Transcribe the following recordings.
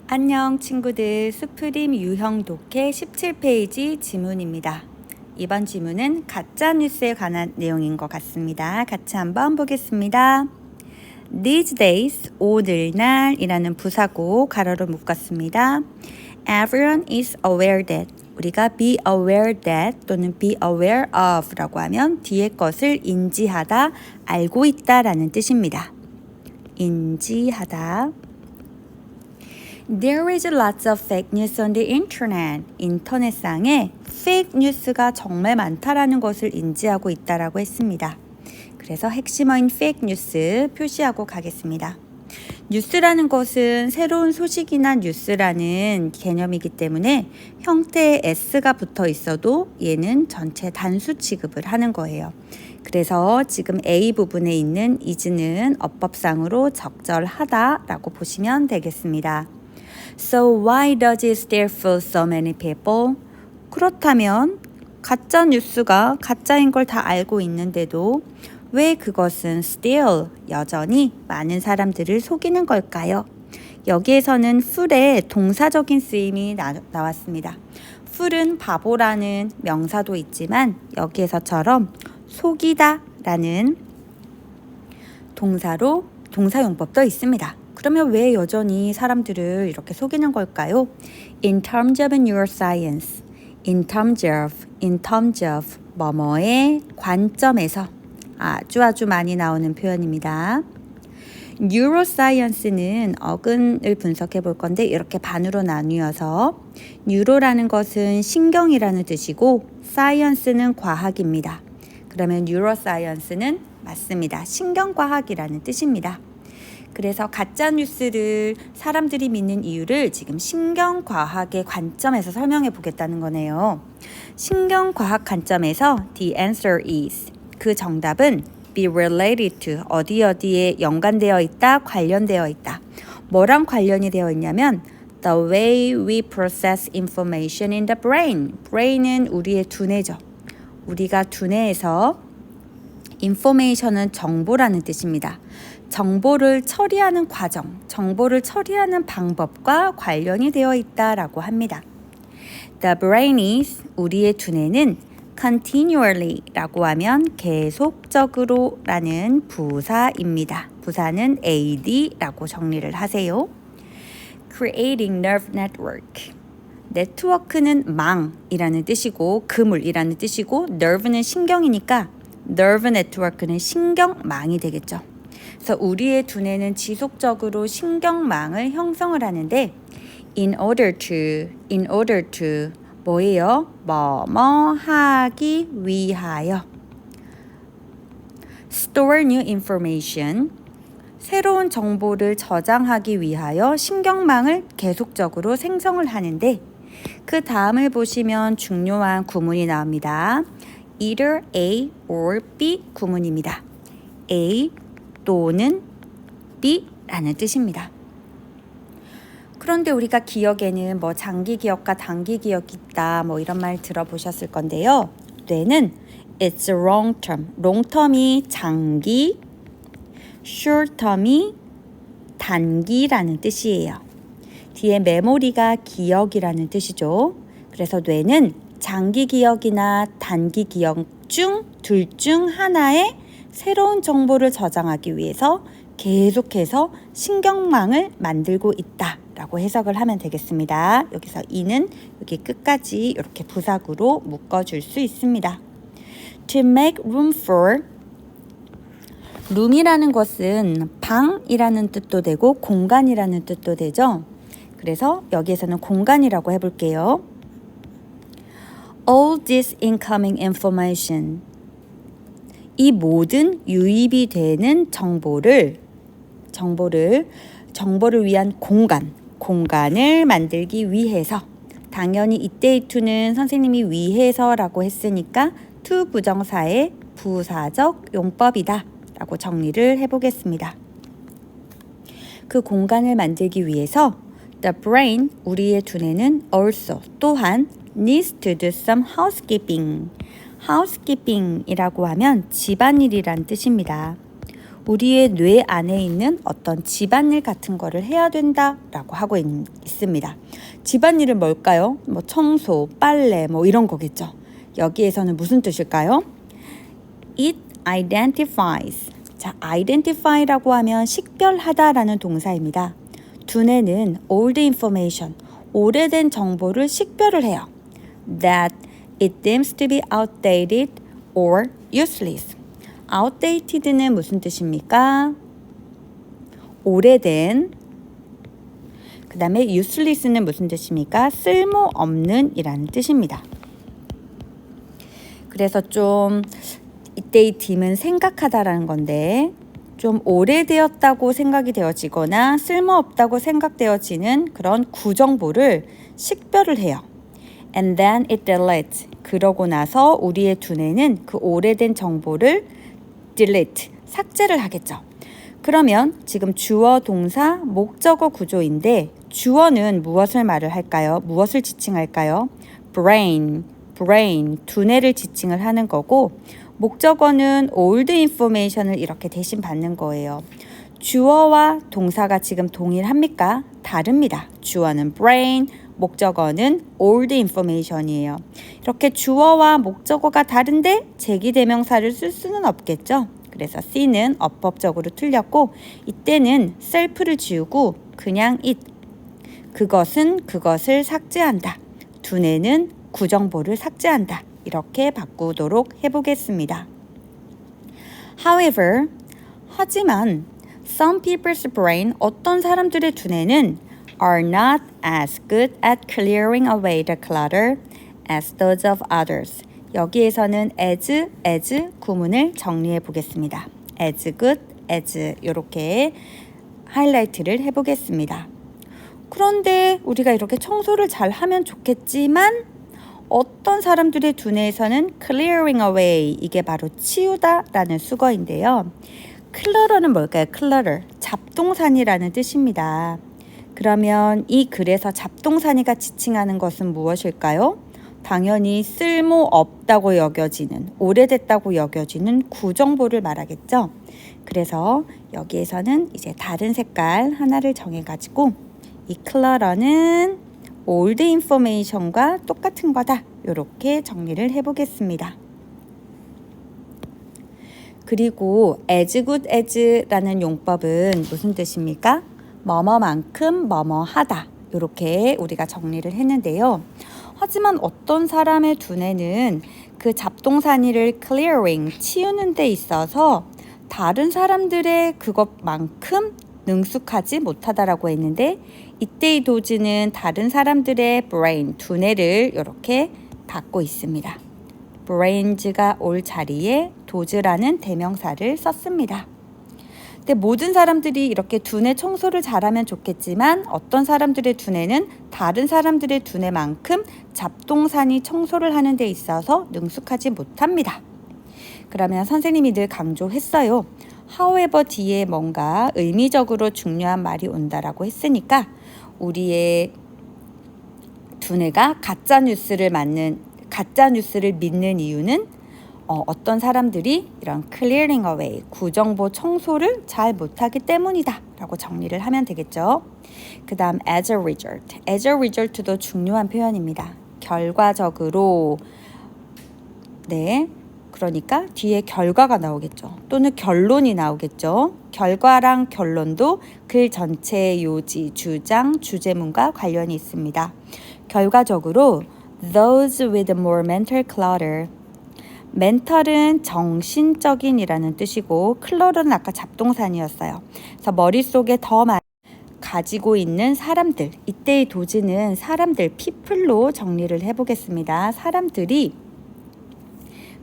안녕 친구들, 수프림 유형 독해 17페이지 지문입니다. 이번 지문은 가짜뉴스에 관한 내용인 것 같습니다. 같이 한번 보겠습니다. These days, 오늘날이라는 부사고 가로로 묶었습니다. Everyone is aware that, 우리가 be aware that 또는 be aware of 라고 하면 뒤에 것을 인지하다, 알고 있다 라는 뜻입니다. 인지하다. There is lots of fake news on the internet. 인터넷상에 fake news가 정말 많다라는 것을 인지하고 있다라고 했습니다. 그래서 핵심어인 fake news 표시하고 가겠습니다. 뉴스라는 것은 새로운 소식이나 뉴스라는 개념이기 때문에 형태에 s가 붙어 있어도 얘는 전체 단수 취급을 하는 거예요. 그래서 지금 A 부분에 있는 is는 어법상으로 적절하다라고 보시면 되겠습니다. So why does it still fool so many people? 그렇다면 가짜 뉴스가 가짜인 걸 다 알고 있는데도 왜 그것은 still 여전히 많은 사람들을 속이는 걸까요? 여기에서는 fool의 동사적인 쓰임이 나왔습니다. fool은 바보라는 명사도 있지만 여기에서처럼 속이다 라는 동사로 동사용법도 있습니다. 그러면 왜 여전히 사람들을 이렇게 속이는 걸까요? In terms of neuroscience, in terms of 뭐뭐의 관점에서 아주 많이 나오는 표현입니다. Neuroscience는 어근을 분석해 볼 건데 이렇게 반으로 나뉘어서 Neuro라는 것은 신경이라는 뜻이고 Science는 과학입니다. 그러면 Neuroscience는 맞습니다. 신경과학이라는 뜻입니다. 그래서 가짜뉴스를 사람들이 믿는 이유를 지금 신경과학의 관점에서 설명해 보겠다는 거네요. 신경과학 관점에서 the answer is 그 정답은 be related to 어디에 연관되어 있다, 관련되어 있다. 뭐랑 관련이 되어 있냐면 the way we process information in the brain. brain은 우리의 두뇌죠. 우리가 두뇌에서 information은 정보라는 뜻입니다. 정보를 처리하는 과정, 정보를 처리하는 방법과 관련이 되어 있다라고 합니다. The brain is, 우리의 두뇌는 continually 라고 하면 계속적으로 라는 부사입니다. 부사는 ad라고 정리를 하세요. Creating nerve network. 네트워크는 망이라는 뜻이고 그물이라는 뜻이고 nerve는 신경이니까 nerve network는 신경망이 되겠죠. 그래서 우리의 두뇌는 지속적으로 신경망을 형성을 하는데 in order to 뭐예요? 뭐뭐 하기 위하여 store new information 새로운 정보를 저장하기 위하여 신경망을 계속적으로 생성을 하는데 그 다음을 보시면 중요한 구문이 나옵니다. Either A or B 구문입니다. A 또는 B라는 뜻입니다. 그런데 우리가 기억에는 뭐 장기 기억과 단기 기억이 있다 뭐 이런 말 들어보셨을 건데요. 뇌는 it's long term. long term이 장기, short term이 단기라는 뜻이에요. 뒤에 메모리가 기억이라는 뜻이죠. 그래서 뇌는 장기 기억이나 단기 기억 중 둘 중 하나의 새로운 정보를 저장하기 위해서 계속해서 신경망을 만들고 있다라고 해석을 하면 되겠습니다. 여기서 이는 여기 끝까지 이렇게 부사구로 묶어줄 수 있습니다. To make room for room이라는 것은 방이라는 뜻도 되고 공간이라는 뜻도 되죠. 그래서 여기에서는 공간이라고 해볼게요. All this incoming information 이 모든 유입이 되는 정보를 위한 공간을 만들기 위해서 당연히 이때의 to는 선생님이 위해서라고 했으니까 to 부정사의 부사적 용법이다 라고 정리를 해보겠습니다. 그 공간을 만들기 위해서 the brain, 우리의 두뇌는 also, 또한 needs to do some housekeeping. housekeeping이라고 하면 집안일이란 뜻입니다. 우리의 뇌 안에 있는 어떤 집안일 같은 거를 해야 된다라고 하고 있습니다. 집안일은 뭘까요? 뭐 청소, 빨래 뭐 이런 거겠죠. 여기에서는 무슨 뜻일까요? It identifies. 자, identify라고 하면 식별하다라는 동사입니다. 두뇌는 old information, 오래된 정보를 식별을 해요. That it deems to be outdated or useless. outdated는 무슨 뜻입니까? 오래된. 그 다음에 useless는 무슨 뜻입니까? 쓸모없는 이라는 뜻입니다. 그래서 좀 이때의 딤은 생각하다라는 건데 좀 오래되었다고 생각이 되어지거나 쓸모없다고 생각되어지는 그런 구정보를 식별을 해요. And then it deletes. 그러고 나서 우리의 두뇌는 그 오래된 정보를 delete, 삭제를 하겠죠. 그러면 지금 주어, 동사, 목적어 구조인데 주어는 무엇을 말을 할까요? 무엇을 지칭할까요? brain, 두뇌를 지칭을 하는 거고 목적어는 old information을 이렇게 대신 받는 거예요. 주어와 동사가 지금 동일합니까? 다릅니다. 주어는 brain, 목적어는 old information이에요. 이렇게 주어와 목적어가 다른데 제기대명사를 쓸 수는 없겠죠. 그래서 C는 어법적으로 틀렸고 이때는 self를 지우고 그냥 it, 그것은 그것을 삭제한다. 두뇌는 구정보를 삭제한다. 이렇게 바꾸도록 해보겠습니다. However, 하지만 some people's brain, 어떤 사람들의 두뇌는 are not as good at clearing away the clutter as those of others. 여기에서는 as 구문을 정리해 보겠습니다. as good, as 이렇게 하이라이트를 해보겠습니다. 그런데 우리가 이렇게 청소를 잘 하면 좋겠지만 어떤 사람들의 두뇌에서는 clearing away, 이게 바로 치우다라는 수거인데요. clutter는 뭘까요? clutter, 잡동사니라는 뜻입니다. 그러면 이 글에서 잡동사니가 지칭하는 것은 무엇일까요? 당연히 쓸모없다고 여겨지는, 오래됐다고 여겨지는 구정보를 말하겠죠. 그래서 여기에서는 이제 다른 색깔 하나를 정해가지고 이 clutter는 old information과 똑같은 거다. 이렇게 정리를 해보겠습니다. 그리고 as good as라는 용법은 무슨 뜻입니까? 뭐뭐만큼 뭐뭐하다. 이렇게 우리가 정리를 했는데요. 하지만 어떤 사람의 두뇌는 그 잡동사니를 clearing, 치우는 데 있어서 다른 사람들의 그것만큼 능숙하지 못하다라고 했는데 이때의 도지는 다른 사람들의 brain, 두뇌를 이렇게 갖고 있습니다. brains가 올 자리에 도즈라는 대명사를 썼습니다. 근데 모든 사람들이 이렇게 두뇌 청소를 잘하면 좋겠지만 어떤 사람들의 두뇌는 다른 사람들의 두뇌만큼 잡동사니 청소를 하는 데 있어서 능숙하지 못합니다. 그러면 선생님이 늘 강조했어요. however 뒤에 뭔가 의미적으로 중요한 말이 온다라고 했으니까 우리의 두뇌가 가짜 뉴스를 믿는 이유는 어떤 사람들이 이런 clearing away, 구정보 청소를 잘 못하기 때문이다 라고 정리를 하면 되겠죠. 그 다음 as a result도 중요한 표현입니다. 결과적으로, 네, 그러니까 뒤에 결과가 나오겠죠. 또는 결론이 나오겠죠. 결과랑 결론도 글 전체의 요지, 주장, 주제문과 관련이 있습니다. 결과적으로 those with more mental clutter, 멘털은 정신적인이라는 뜻이고 클러는 아까 잡동사니였어요. 그래서 머릿속에 더 많이 가지고 있는 사람들, 이때의 도지는 사람들, people로 정리를 해보겠습니다. 사람들이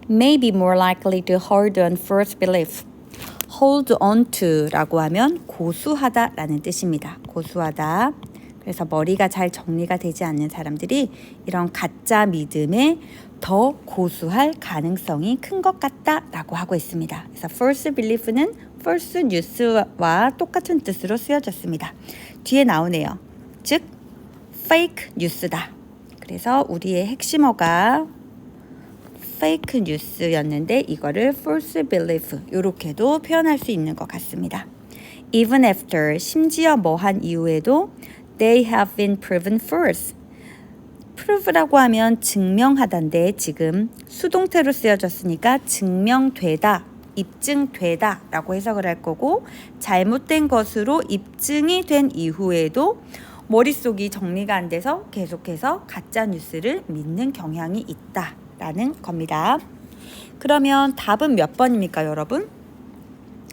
may be more likely to hold on first belief. hold on to 라고 하면 고수하다 라는 뜻입니다. 고수하다. 그래서 머리가 잘 정리가 되지 않는 사람들이 이런 가짜 믿음에 더 고수할 가능성이 큰 것 같다라고 하고 있습니다. 그래서 false belief는 false news와 똑같은 뜻으로 쓰여졌습니다. 뒤에 나오네요. 즉 fake news다. 그래서 우리의 핵심어가 fake news였는데 이거를 false belief 이렇게도 표현할 수 있는 것 같습니다. Even after 심지어 뭐한 이후에도 they have been proven false. prove라고 하면 증명하다인데 지금 수동태로 쓰여졌으니까 증명되다, 입증되다 라고 해석을 할 거고 잘못된 것으로 입증이 된 이후에도 머릿속이 정리가 안 돼서 계속해서 가짜 뉴스를 믿는 경향이 있다라는 겁니다. 그러면 답은 몇 번입니까, 여러분?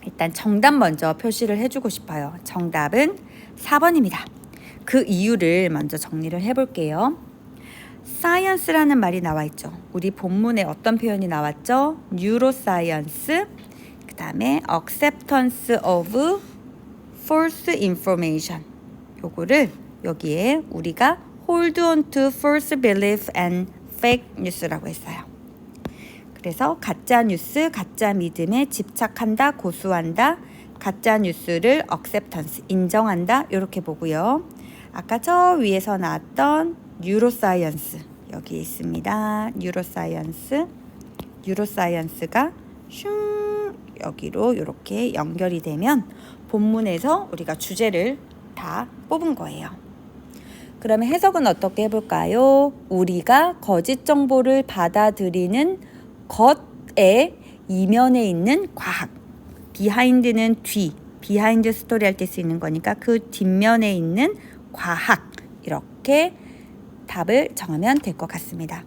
일단 정답 먼저 표시를 해주고 싶어요. 정답은 4번입니다. 그 이유를 먼저 정리를 해볼게요. science라는 말이 나와 있죠. 우리 본문에 어떤 표현이 나왔죠? neuroscience, 그 다음에 acceptance of false information. 요거를 여기에 우리가 hold on to false belief and fake news라고 했어요. 그래서 가짜 뉴스, 가짜 믿음에 집착한다, 고수한다, 가짜 뉴스를 acceptance, 인정한다 이렇게 보고요. 아까 저 위에서 나왔던 뉴로사이언스 여기 있습니다. 뉴로사이언스가 슝 여기로 이렇게 연결이 되면 본문에서 우리가 주제를 다 뽑은 거예요. 그러면 해석은 어떻게 해볼까요? 우리가 거짓 정보를 받아들이는 것의 이면에 있는 과학. 비하인드는 비하인드 스토리 할 때 쓰이는 거니까 그 뒷면에 있는 과학. 이렇게 답을 정하면 될 것 같습니다.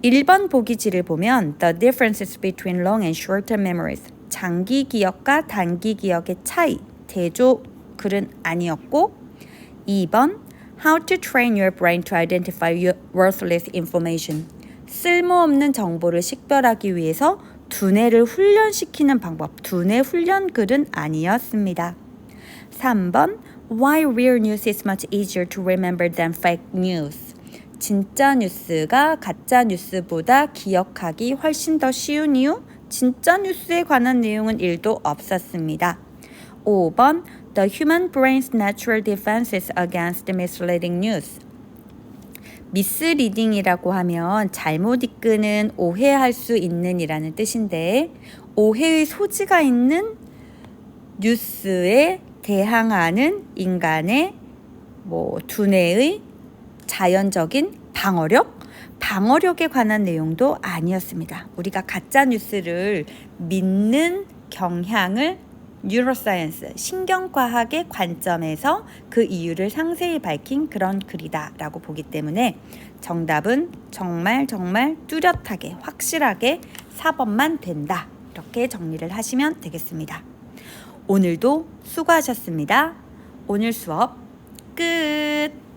1번 보기 지를 보면 The differences between long and short-term memories. 장기 기억과 단기 기억의 차이. 대조 글은 아니었고 2번 How to train your brain to identify worthless information. 쓸모없는 정보를 식별하기 위해서 두뇌를 훈련시키는 방법. 두뇌 훈련 글은 아니었습니다. 3번 Why real news is much easier to remember than fake news. 진짜 뉴스가 가짜 뉴스보다 기억하기 훨씬 더 쉬운 이유? 진짜 뉴스에 관한 내용은 1도 없었습니다. 5번 The human brain's natural defenses against misleading news. 미스리딩이라고 하면 잘못 이끄는 오해할 수 있는 이라는 뜻인데 오해의 소지가 있는 뉴스에 대항하는 인간의 두뇌의 자연적인 방어력에 관한 내용도 아니었습니다. 우리가 가짜 뉴스를 믿는 경향을 뉴로사이언스, 신경과학의 관점에서 그 이유를 상세히 밝힌 그런 글이다라고 보기 때문에 정답은 정말 뚜렷하게 확실하게 4번만 된다. 이렇게 정리를 하시면 되겠습니다. 오늘도 수고하셨습니다. 오늘 수업 끝!